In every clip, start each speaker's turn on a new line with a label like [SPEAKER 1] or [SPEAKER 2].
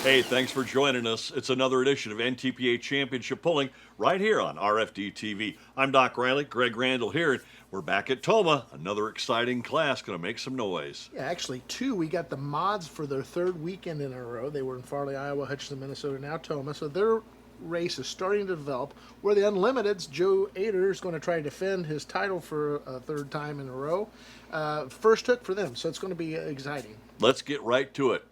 [SPEAKER 1] Hey, thanks for joining us. It's another edition of NTPA Championship Pulling right here on RFD TV. I'm Doc Riley, Greg Randall here, and we're back at Tomah. Another exciting class, going to make some noise.
[SPEAKER 2] Yeah, actually, two. We got the mods for their third weekend in a row. They were in Farley, Iowa, Hutchinson, Minnesota, now Tomah. So their race is starting to develop. Where the Unlimiteds, Joe Ader is going to try to defend his title for a third time in a row. First hook for them, so it's going to be exciting.
[SPEAKER 1] Let's get right to it.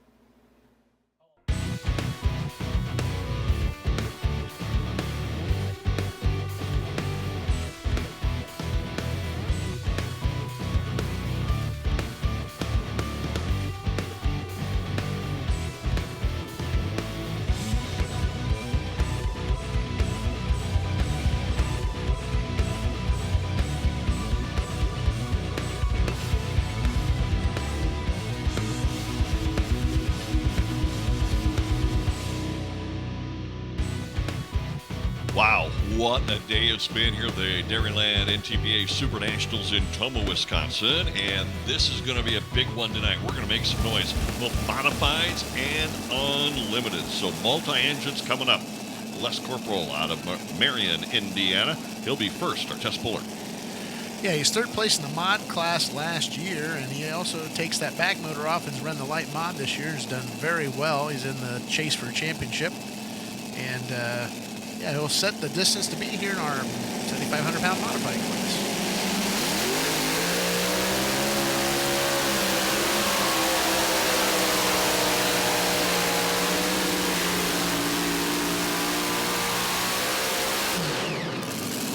[SPEAKER 1] Wow, what a day it's been here at the Dairyland NTPA Super Nationals in Tomah, Wisconsin. And this is going to be a big one tonight. We're going to make some noise, both modifieds and unlimited. So multi-engines coming up. Les Corporal out of Marion, Indiana. He'll be first, our test puller.
[SPEAKER 2] Yeah, he's third place in the mod class last year, and he also takes that back motor off and has run the light mod this year. He's done very well. He's in the chase for a championship. And, yeah, he'll set the distance to be here in our 7,500-pound modified class.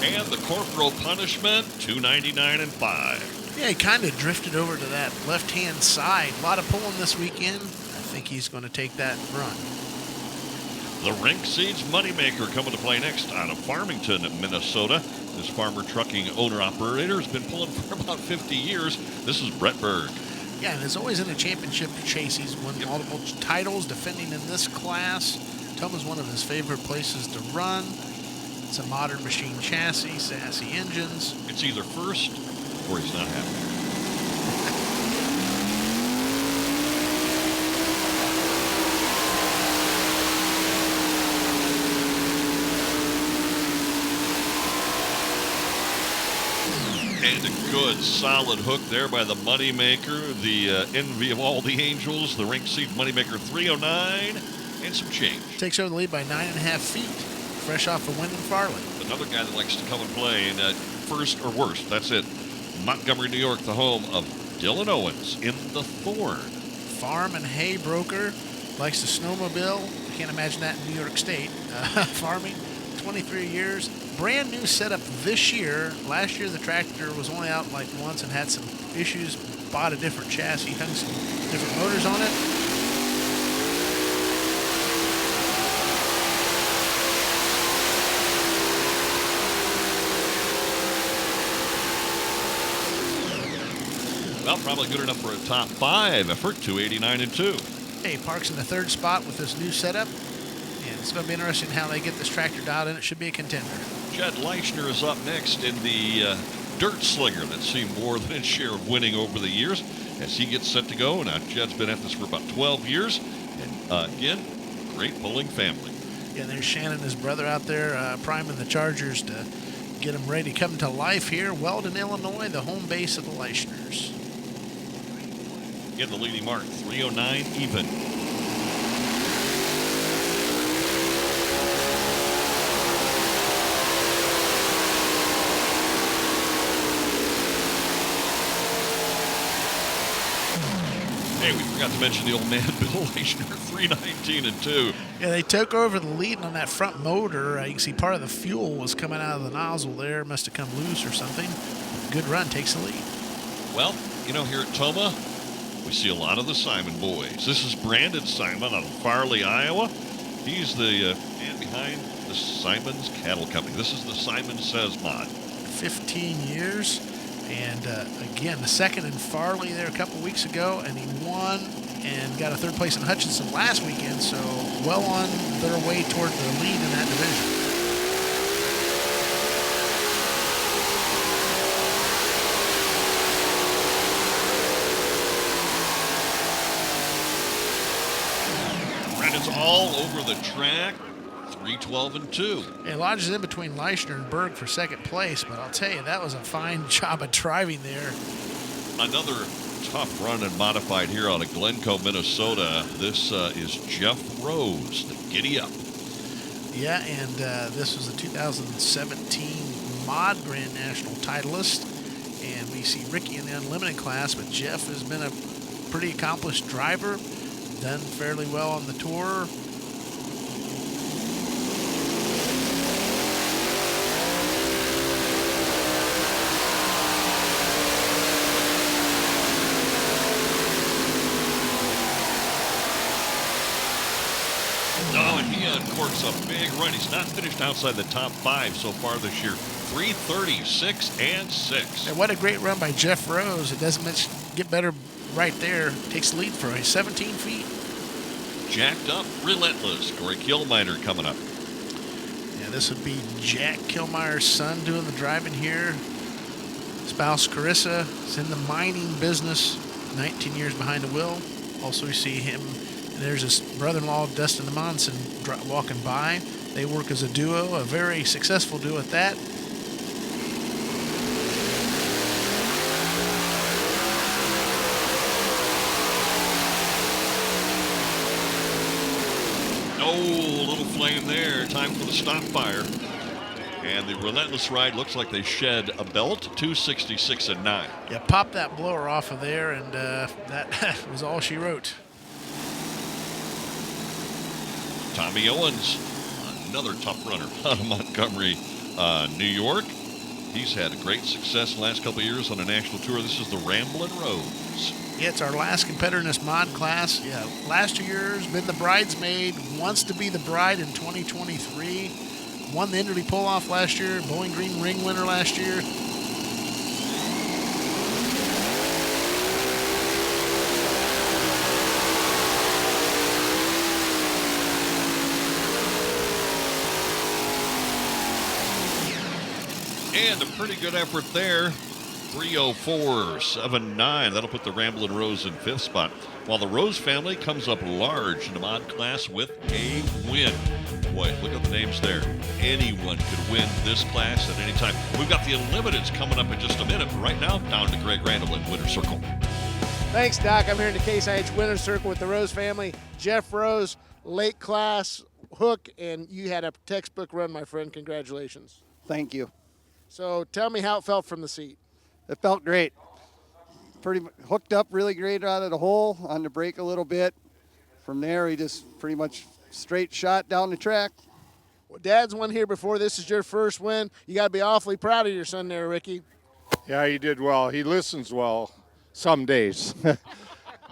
[SPEAKER 1] And the Corporal punishment, 299 and 5.
[SPEAKER 2] Yeah, he kind of drifted over to that left-hand side. A lot of pulling this weekend. I think he's going to take that run.
[SPEAKER 1] The Rink Seeds Moneymaker coming to play next out of Farmington, Minnesota. This farmer trucking owner-operator has been pulling for about 50 years. This is Brett Berg.
[SPEAKER 2] Yeah, and is always in a championship chase. He's won multiple titles defending in this class. Tomah's one of his favorite places to run. It's a modern machine chassis, sassy engines.
[SPEAKER 1] It's either first or he's not happy. And a good solid hook there by the Moneymaker, the envy of all the angels, the Rink Seed Moneymaker 309 and some change.
[SPEAKER 2] Takes over the lead by 9.5 feet, fresh off a win in Farley.
[SPEAKER 1] Another guy that likes to come and play in first or worst, that's it. Montgomery, New York, the home of Dylan Owens in the Thorn.
[SPEAKER 2] Farm and hay broker, likes to snowmobile. Can't imagine that in New York State. Farming, 23 years. Brand new setup this year. Last year the tractor was only out like once and had some issues. Bought a different chassis, hung some different motors on it.
[SPEAKER 1] Well, probably good enough for a top 5 effort, 289 and 2.
[SPEAKER 2] Hey, parks in the third spot with this new setup. And it's going to be interesting how they get this tractor dialed in. It should be a contender.
[SPEAKER 1] Jed Leichner is up next in the dirt slinger that's seen more than its share of winning over the years as he gets set to go. Now, Jed's been at this for about 12 years. And again, great pulling family.
[SPEAKER 2] Yeah, there's Shannon, his brother, out there priming the Chargers to get them ready to come to life here. Weldon, Illinois, the home base of the Leichners.
[SPEAKER 1] Get the leading mark, 309 even. Hey, we forgot to mention the old man, Bill Leichner, 319 and 2.
[SPEAKER 2] Yeah, they took over the lead on that front motor. You can see part of the fuel was coming out of the nozzle there. Must have come loose or something. Good run, takes the lead.
[SPEAKER 1] Well, you know, here at Tomah, we see a lot of the Simon boys. This is Brandon Simon out of Farley, Iowa. He's the man behind the Simon's Cattle Company. This is the Simon Says mod.
[SPEAKER 2] 15 years. And again, the second in Farley there a couple weeks ago, and he won and got a third place in Hutchinson last weekend, so well on their way toward the lead in that division.
[SPEAKER 1] It's all over the track. 3:12.2.
[SPEAKER 2] It lodges in between Leishner and Berg for second place, but I'll tell you, that was a fine job of driving there.
[SPEAKER 1] Another tough run and modified here out of Glencoe, Minnesota. This is Jeff Rose, the Giddy Up.
[SPEAKER 2] Yeah, and this was the 2017 Mod Grand National titleist, and we see Ricky in the Unlimited class, but Jeff has been a pretty accomplished driver, done fairly well on the tour.
[SPEAKER 1] Oh, and he uncorks a big run. He's not finished outside the top 5 so far this year. 3:36 and 6.
[SPEAKER 2] And what a great run by Jeff Rose. It doesn't much get better right there. Takes the lead for a 17 feet.
[SPEAKER 1] Jacked up, relentless. Corey Kilminer coming up.
[SPEAKER 2] Yeah, this would be Jack Kilmeyer's son doing the driving here. Spouse Carissa is in the mining business, 19 years behind the wheel. Also, we see him, and there's his brother-in-law, Dustin Amundsen, walking by. They work as a duo, a very successful duo at that.
[SPEAKER 1] Oh, a little flame there. Time for the stop fire. And the relentless ride looks like they shed a belt. 266 and 9.
[SPEAKER 2] Yeah, pop that blower off of there, and that was all she wrote.
[SPEAKER 1] Tommy Owens, another tough runner out of Montgomery, New York. He's had a great success the last couple of years on a national tour. This is the Ramblin' Rose.
[SPEAKER 2] Yeah, it's our last competitor in this mod class. Yeah, last 2 years, been the bridesmaid, wants to be the bride in 2023. Won the Enderley pull-off last year, Bowling Green ring winner last year.
[SPEAKER 1] And a pretty good effort there. 3:04.79. That'll put the Ramblin' Rose in 5th spot. While the Rose family comes up large in the mod class with a win. Boy, look at the names there. Anyone could win this class at any time. We've got the Unlimiteds coming up in just a minute. But right now, down to Greg Randall in Winner's Circle.
[SPEAKER 3] Thanks, Doc. I'm here in the Case IH Winner's Circle with the Rose family. Jeff Rose, late class hook, and you had a textbook run, my friend. Congratulations.
[SPEAKER 4] Thank you.
[SPEAKER 3] So tell me how it felt from the seat.
[SPEAKER 4] It felt great. Pretty hooked up really great out of the hole, on the brake a little bit. From there, he just pretty much straight shot down the track.
[SPEAKER 3] Well, Dad's won here before. This is your first win. You got to be awfully proud of your son there, Ricky.
[SPEAKER 5] Yeah, he did well. He listens well some days.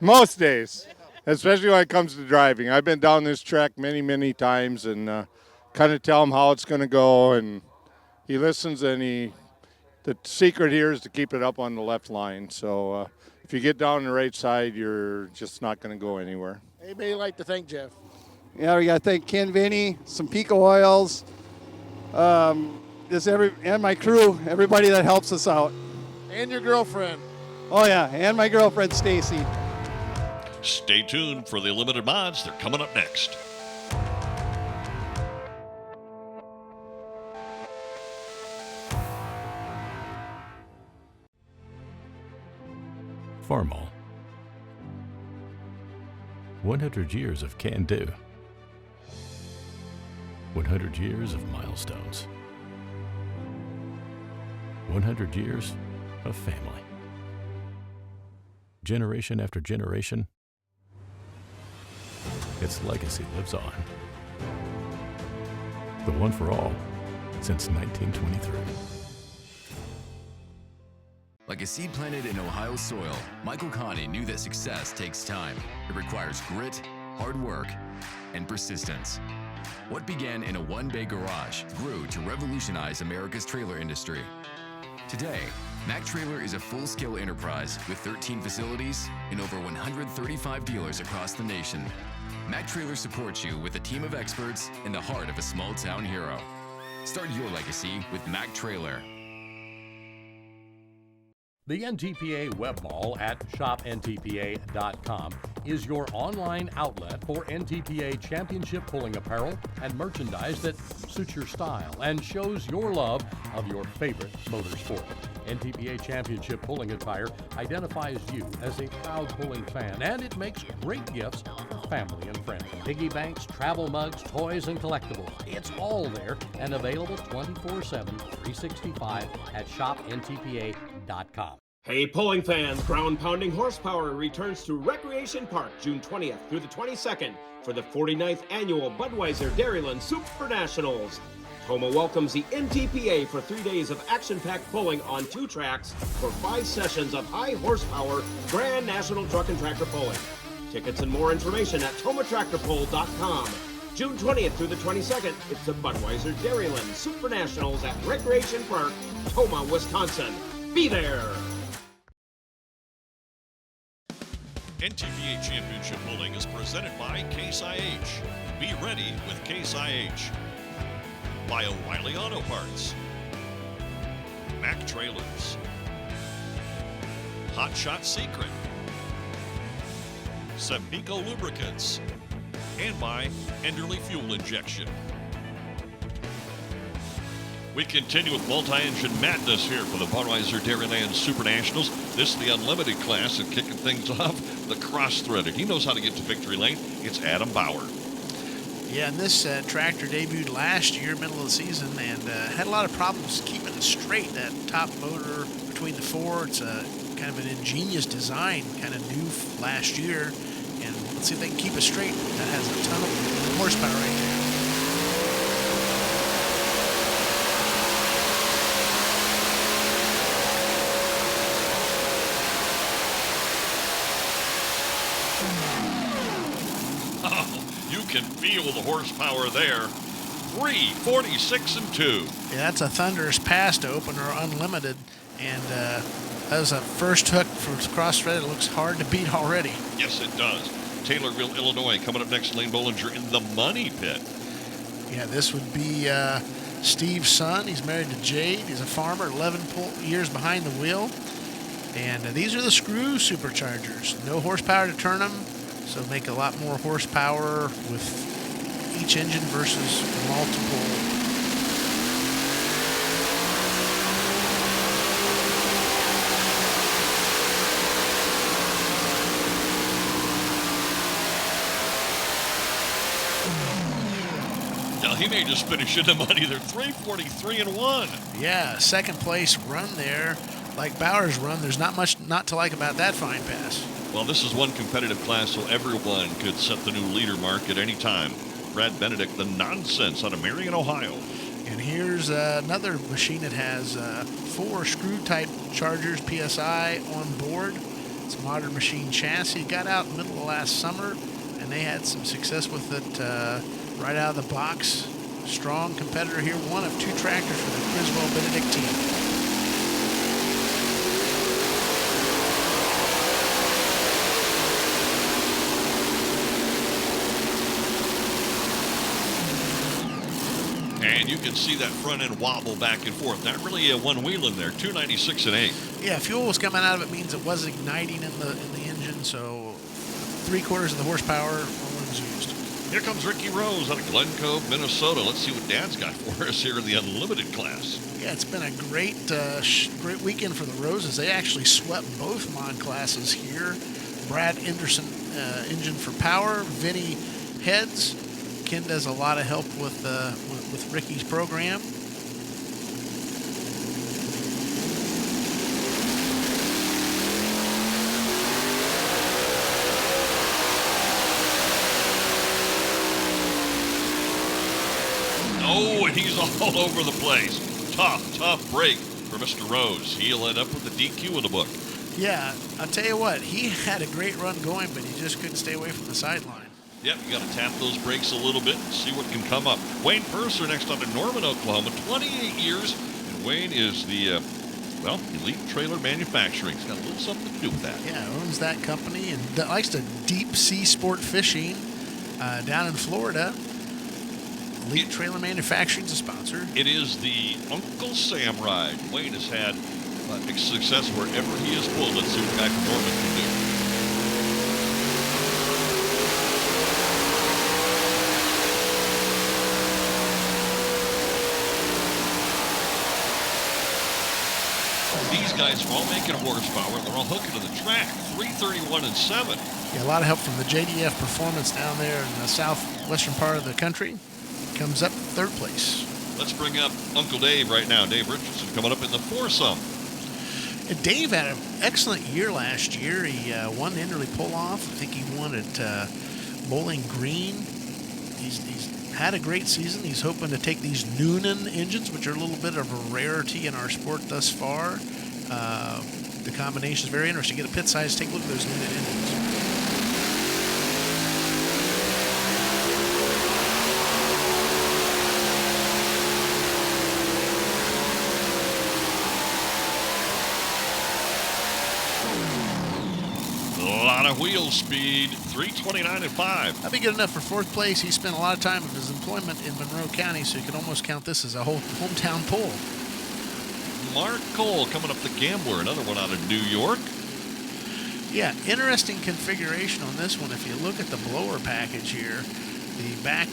[SPEAKER 5] Most days, especially when it comes to driving. I've been down this track many, many times and kind of tell him how it's going to go, and he listens, and the secret here is to keep it up on the left line. So if you get down the right side, you're just not going to go anywhere.
[SPEAKER 3] Anybody you'd like to thank Jeff?
[SPEAKER 4] Yeah, we got to thank Ken Vinny, some Pico Oils, and my crew, everybody that helps us out.
[SPEAKER 3] And your girlfriend.
[SPEAKER 4] Oh, yeah, and my girlfriend, Stacy.
[SPEAKER 1] Stay tuned for the Limited Mods. They're coming up next.
[SPEAKER 6] Farmall. 100 years of can-do. 100 years of milestones. 100 years of family. Generation after generation, its legacy lives on. The one for all since 1923.
[SPEAKER 7] Like a seed planted in Ohio soil, Michael Connie knew that success takes time. It requires grit, hard work, and persistence. What began in a one-bay garage grew to revolutionize America's trailer industry. Today, Mac Trailer is a full-scale enterprise with 13 facilities and over 135 dealers across the nation. Mac Trailer supports you with a team of experts in the heart of a small-town hero. Start your legacy with Mac Trailer.
[SPEAKER 8] The NTPA Web Mall at shopntpa.com is your online outlet for NTPA championship pulling apparel and merchandise that suits your style and shows your love of your favorite motorsport. NTPA Championship Pulling Attire identifies you as a proud pulling fan, and it makes great gifts for family and friends. Piggy banks, travel mugs, toys, and collectibles. It's all there and available 24/7, 365 at shopntpa.com.
[SPEAKER 9] Hey pulling fans, ground pounding horsepower returns to Recreation Park June 20th through the 22nd for the 49th annual Budweiser Dairyland Super Nationals. Tomah welcomes the NTPA for 3 days of action-packed pulling on 2 tracks for 5 sessions of high horsepower Grand National Truck and Tractor pulling. Tickets and more information at tomahtractorpull.com. June 20th through the 22nd, it's the Budweiser Dairyland Super Nationals at Recreation Park, Tomah, Wisconsin. Be there!
[SPEAKER 1] NTPA Championship Pulling is presented by Case IH. Be ready with Case IH. By O'Reilly Auto Parts, Mac Trailers, Hot Shot Secret, Sempico Lubricants, and by Enderley Fuel Injection. We continue with multi-engine madness here for the Budweiser Dairyland Super Nationals. This is the unlimited class, and kicking things off, the cross-threaded. He knows how to get to victory lane. It's Adam Bauer.
[SPEAKER 2] Yeah, and this tractor debuted last year, middle of the season, and had a lot of problems keeping it straight. That top motor between the four, it's a kind of an ingenious design, kind of new last year. And let's see if they can keep it straight. That has a ton of horsepower right there.
[SPEAKER 1] You can feel the horsepower there. 346 and 2.
[SPEAKER 2] Yeah, that's a thunderous pass to open or unlimited, and as a first hook for cross-thread, it looks hard to beat already.
[SPEAKER 1] Yes, it does. Taylorville, Illinois, coming up next. Lane Bollinger in the money pit.
[SPEAKER 2] Yeah, this would be Steve's son. He's married to Jade. He's a farmer, 11 years behind the wheel. And these are the screw superchargers. No horsepower to turn them, so make a lot more horsepower with each engine versus multiple.
[SPEAKER 1] Now, he may just finish in the money. They're 343 and 1.
[SPEAKER 2] Yeah, second place run there. Like Bauer's run, there's not much not to like about that fine pass.
[SPEAKER 1] Well, this is one competitive class, so everyone could set the new leader mark at any time. Brad Benedict, the nonsense out of Marion, Ohio.
[SPEAKER 2] And here's another machine that has 4 screw-type chargers, PSI, on board. It's a modern machine chassis. It got out in the middle of last summer, and they had some success with it right out of the box. Strong competitor here, one of 2 tractors for the Criswell Benedict team.
[SPEAKER 1] And you can see that front end wobble back and forth. Not really a one wheel in there. 296 and 8.
[SPEAKER 2] Yeah, fuel was coming out of it, means it was igniting in the engine, so 3/4 of the horsepower was used.
[SPEAKER 1] Here comes Ricky Rose out of Glen Cove, Minnesota. Let's see what Dad's got for us here in the unlimited class.
[SPEAKER 2] Yeah, it's been a great weekend for the Roses. They actually swept both mod classes here. Brad Anderson engine for power, Vinny heads. Ken does a lot of help with Ricky's program.
[SPEAKER 1] Oh, and he's all over the place. Tough break for Mr. Rose. He'll end up with the DQ in the book.
[SPEAKER 2] Yeah, I'll tell you what, he had a great run going, but he just couldn't stay away from the sideline.
[SPEAKER 1] Yep, you got to tap those brakes a little bit and see what can come up. Wayne Purser next on to Norman, Oklahoma, 28 years. And Wayne is the, Elite Trailer Manufacturing. He's got a little something to do with that.
[SPEAKER 2] Yeah, owns that company and likes to deep sea sport fishing down in Florida. Elite Trailer Manufacturing is a sponsor.
[SPEAKER 1] It is the Uncle Sam ride. Wayne has had success wherever he is pulled. Let's see what Guy from Norman can do. These guys are all making horsepower, and they're all hooking to the track. 331 and 7.
[SPEAKER 2] Yeah, a lot of help from the JDF Performance down there in the southwestern part of the country. Comes up third place.
[SPEAKER 1] Let's bring up Uncle Dave right now. Dave Richardson coming up in the foursome.
[SPEAKER 2] And Dave had an excellent year last year. He won the Enderley pull-off. I think he won at Bowling Green. He's had a great season. He's hoping to take these Noonan engines, which are a little bit of a rarity in our sport thus far. The combination is very interesting. Get a pit size, take a look at those Noonan engines.
[SPEAKER 1] A lot of wheel speed, 329 and 5.
[SPEAKER 2] That'd be good enough for fourth place. He spent a lot of time of his employment in Monroe County, so you could almost count this as a whole hometown pull.
[SPEAKER 1] Mark Cole coming up the Gambler, another one out of New York.
[SPEAKER 2] Yeah, interesting configuration on this one. If you look at the blower package here, the back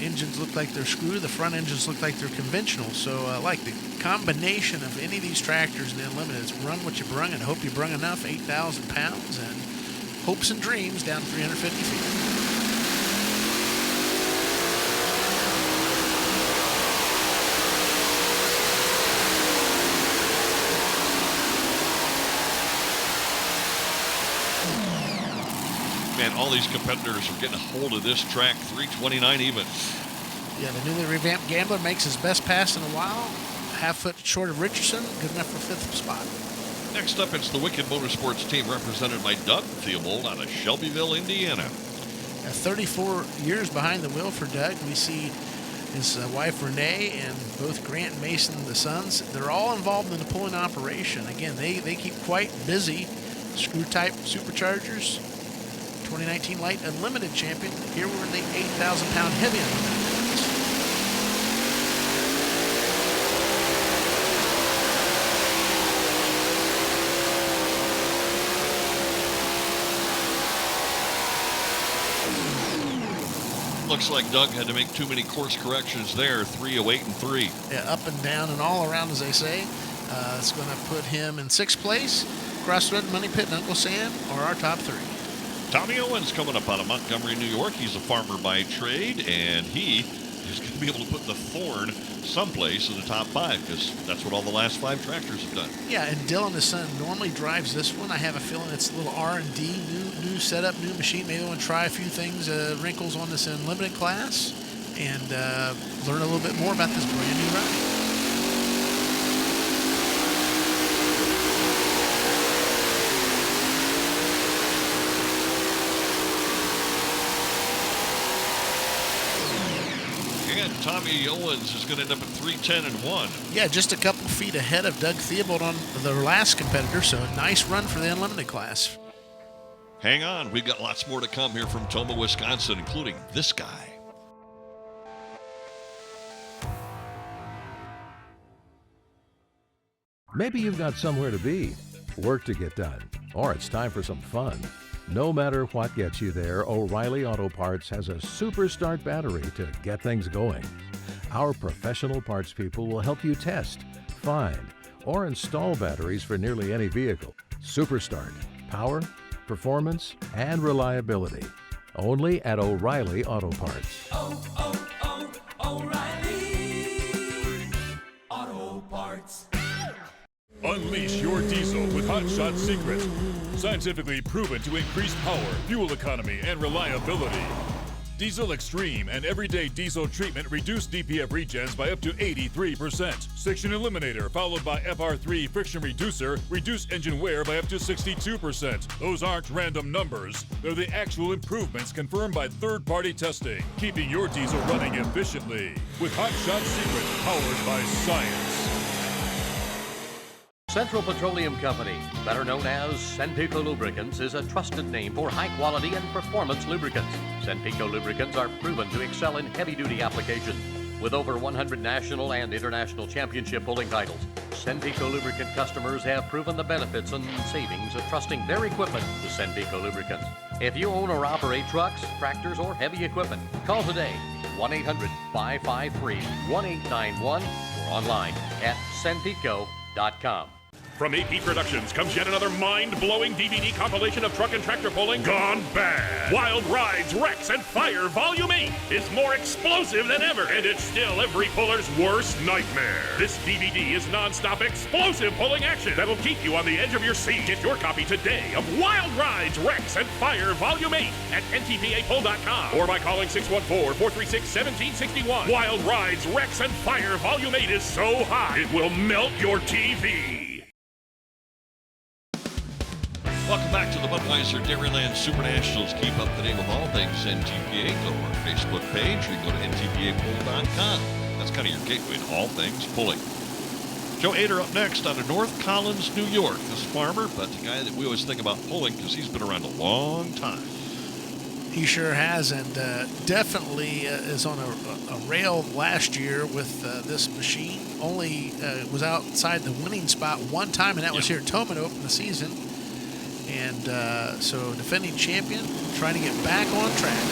[SPEAKER 2] engines look like they're screw, the front engines look like they're conventional. So I like the combination of any of these tractors and the Unlimited. It's run what you brung and hope you brung enough, 8,000 pounds, and hopes and dreams down 350 feet.
[SPEAKER 1] Man, all these competitors are getting a hold of this track, 329 even.
[SPEAKER 2] Yeah, the newly revamped Gambler makes his best pass in a while. Half foot short of Richardson, good enough for fifth spot.
[SPEAKER 1] Next up, it's the Wicked Motorsports team represented by Doug Theobald out of Shelbyville, Indiana.
[SPEAKER 2] 34 years behind the wheel for Doug. We see his wife Renee and both Grant and Mason, the sons. They're all involved in the pulling operation. Again, they keep quite busy. Screw type superchargers. 2019 Light Unlimited champion. Here we're in the 8,000 pound heavy Unlimited.
[SPEAKER 1] Looks like Doug had to make too many course corrections there. 308 and 3.
[SPEAKER 2] Yeah, up and down and all around, as they say. It's going to put him in sixth place. Crossroad, Money Pit, and Uncle Sam are our top three.
[SPEAKER 1] Tommy Owens coming up out of Montgomery, New York. He's a farmer by trade, and he is going to be able to put the Thorn someplace in the top 5 because that's what all the last 5 tractors have done.
[SPEAKER 2] Yeah, and Dylan, his son, normally drives this one. I have a feeling it's a little R&D, new setup, new machine. Maybe they want to try a few things, wrinkles on this Unlimited class, and learn a little bit more about this brand new ride.
[SPEAKER 1] Tommy Owens is going to end up at 310 and 1.
[SPEAKER 2] Yeah, just a couple feet ahead of Doug Theobald on the last competitor, so a nice run for the Unlimited class.
[SPEAKER 1] Hang on, we've got lots more to come here from Tomah, Wisconsin, including this guy.
[SPEAKER 10] Maybe you've got somewhere to be, work to get done, or it's time for some fun. No matter what gets you there, O'Reilly Auto Parts has a Super Start battery to get things going. Our professional parts people will help you test, find, or install batteries for nearly any vehicle. Super Start. Power, performance, and reliability. Only at O'Reilly Auto Parts.
[SPEAKER 11] O'Reilly Auto Parts.
[SPEAKER 12] Unleash your diesel with Hot Shot Secret. Scientifically proven to increase power, fuel economy, and reliability. Diesel Extreme and Everyday Diesel Treatment reduce DPF regens by up to 83%. Section Eliminator followed by FR3 Friction Reducer reduce engine wear by up to 62%. Those aren't random numbers. They're the actual improvements confirmed by third-party testing, keeping your diesel running efficiently. With Hot Shot Secret, powered by science.
[SPEAKER 8] Central Petroleum Company, better known as Senpico Lubricants, is a trusted name for high quality and performance lubricants. Senpico lubricants are proven to excel in heavy-duty applications. With over 100 national and international championship pulling titles, Senpico Lubricant customers have proven the benefits and savings of trusting their equipment to Senpico Lubricants. If you own or operate trucks, tractors, or heavy equipment, call today 1-800-553-1891 or online at senpico.com.
[SPEAKER 12] From AP Productions comes yet another mind-blowing DVD compilation of truck and tractor pulling gone bad. Wild Rides, Wrecks, and Fire Volume 8 is more explosive than ever, and it's still every puller's worst nightmare. This DVD is non-stop explosive pulling action that'll keep you on the edge of your seat. Get your copy today of Wild Rides, Wrecks, and Fire Volume 8 at ntpapull.com or by calling 614-436-1761. Wild Rides, Wrecks, and Fire Volume 8 is so hot, it will melt your TV.
[SPEAKER 1] Welcome back to the Budweiser Dairyland Super Nationals. Keep up to date with all things NTPA. Go to our Facebook page or you can go to ntpapull.com. That's kind of your gateway to all things pulling. Joe Ader up next out of North Collins, New York. This farmer, but the guy that we always think about pulling because he's been around a long time.
[SPEAKER 2] He sure has, and definitely is on a rail last year with this machine. Only was outside the winning spot one time, and that was here at Tomah to open the season. And so defending champion, trying to get back on track.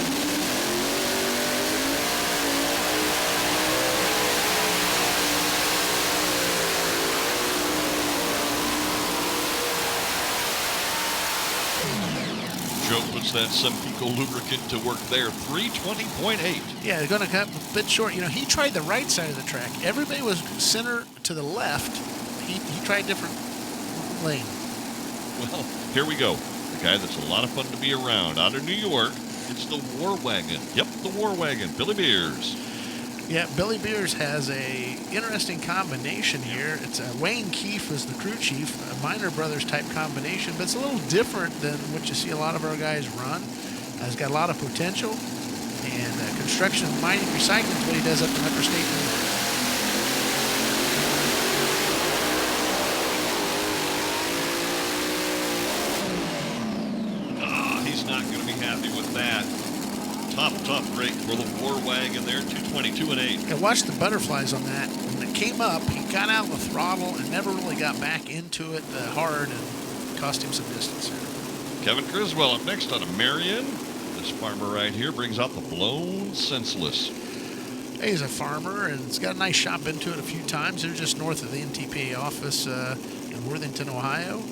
[SPEAKER 1] Joe puts that Senpico lubricant to work there, 320.8.
[SPEAKER 2] Yeah, they're going to come a bit short. You know, he tried the right side of the track. Everybody was center to the left. He tried different lane.
[SPEAKER 1] Well, here we go. The guy that's a lot of fun to be around out of New York. It's the War Wagon. Yep, the War Wagon. Billy Beers.
[SPEAKER 2] Yeah, Billy Beers has a interesting combination here. It's Wayne Keefe is the crew chief, a Minor Brothers type combination, but it's a little different than what you see a lot of our guys run. It's got a lot of potential, and construction, mining, recycling is what he does up in Upper State.
[SPEAKER 1] Not going to be happy with that. Tough break for the War Wagon there, 222.8.
[SPEAKER 2] And watch the butterflies on that. When it came up, he got out the throttle and never really got back into it hard, and cost him some distance here.
[SPEAKER 1] Kevin Criswell up next out of Marion. This farmer right here brings out the Blown Senseless.
[SPEAKER 2] He's a farmer, and it's got a nice shop into it a few times. They're just north of the NTPA office in Worthington, Ohio.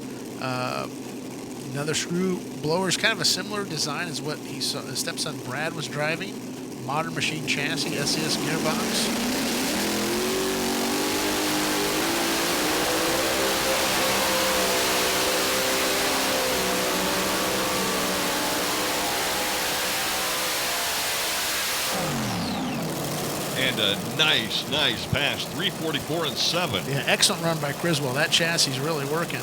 [SPEAKER 2] Another screw blower is kind of a similar design as what his stepson Brad was driving. Modern machine chassis, SES gearbox.
[SPEAKER 1] And a nice pass, 344.7.
[SPEAKER 2] Yeah, excellent run by Criswell. That chassis is really working.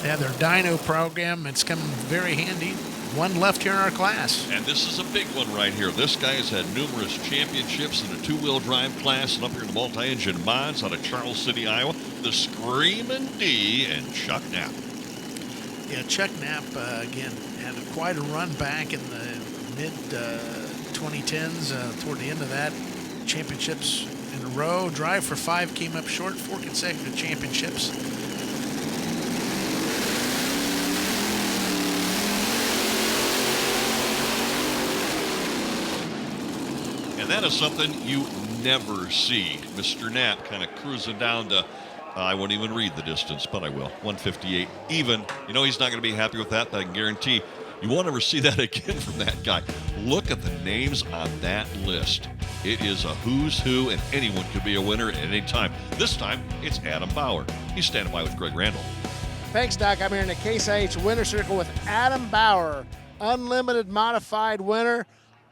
[SPEAKER 2] They have their dyno program. It's coming very handy. One left here in our class.
[SPEAKER 1] And this is a big one right here. This guy has had numerous championships in the two-wheel drive class and up here in the multi-engine mods out of Charles City, Iowa. The Screamin' D and Chuck Knapp.
[SPEAKER 2] Yeah, Chuck Knapp, again, had quite a run back in the mid-2010s. Toward the end of that, championships in a row. Drive for 5 came up short, 4 consecutive championships.
[SPEAKER 1] And that is something you never see. Mr. Knapp kind of cruising down to, I won't even read the distance, but I will, 158 even. You know he's not going to be happy with that, but I can guarantee you won't ever see that again from that guy. Look at the names on that list. It is a who's who, and anyone could be a winner at any time. This time, it's Adam Bauer. He's standing by with Greg Randall.
[SPEAKER 3] Thanks, Doc. I'm here in the Case IH Winner Circle with Adam Bauer, unlimited modified winner.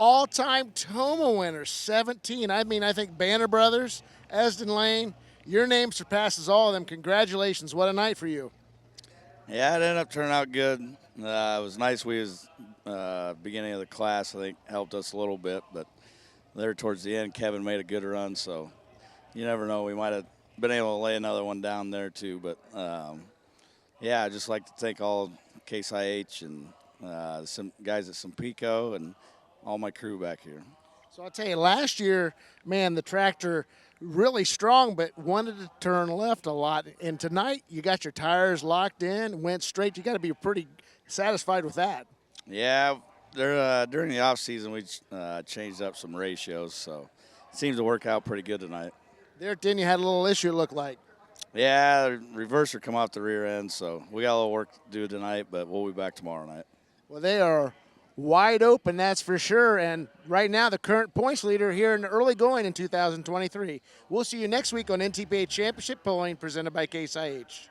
[SPEAKER 3] All-time Tomah winner, 17. I think Banner Brothers, Esden Lane, your name surpasses all of them. Congratulations. What a night for you.
[SPEAKER 13] Yeah, it ended up turning out good. It was nice. We was beginning of the class, I think, helped us a little bit. But there towards the end, Kevin made a good run. So you never know. We might have been able to lay another one down there too. But, yeah, I'd just like to thank all Case IH and some guys at Senpico and all my crew back here.
[SPEAKER 3] So I'll tell you, last year, man, the tractor really strong, but wanted to turn left a lot. And tonight, you got your tires locked in, went straight. You got to be pretty satisfied with that.
[SPEAKER 13] Yeah, during the off season, we changed up some ratios, so it seems to work out pretty good tonight.
[SPEAKER 3] There, then you had a little issue, it looked like.
[SPEAKER 13] Yeah, the reverser come off the rear end, so we got a little work to do tonight, but we'll be back tomorrow night.
[SPEAKER 3] Well, they are wide open, that's for sure. And right now, the current points leader here in the early going in 2023. We'll see you next week on NTPA Championship Pulling presented by Case IH.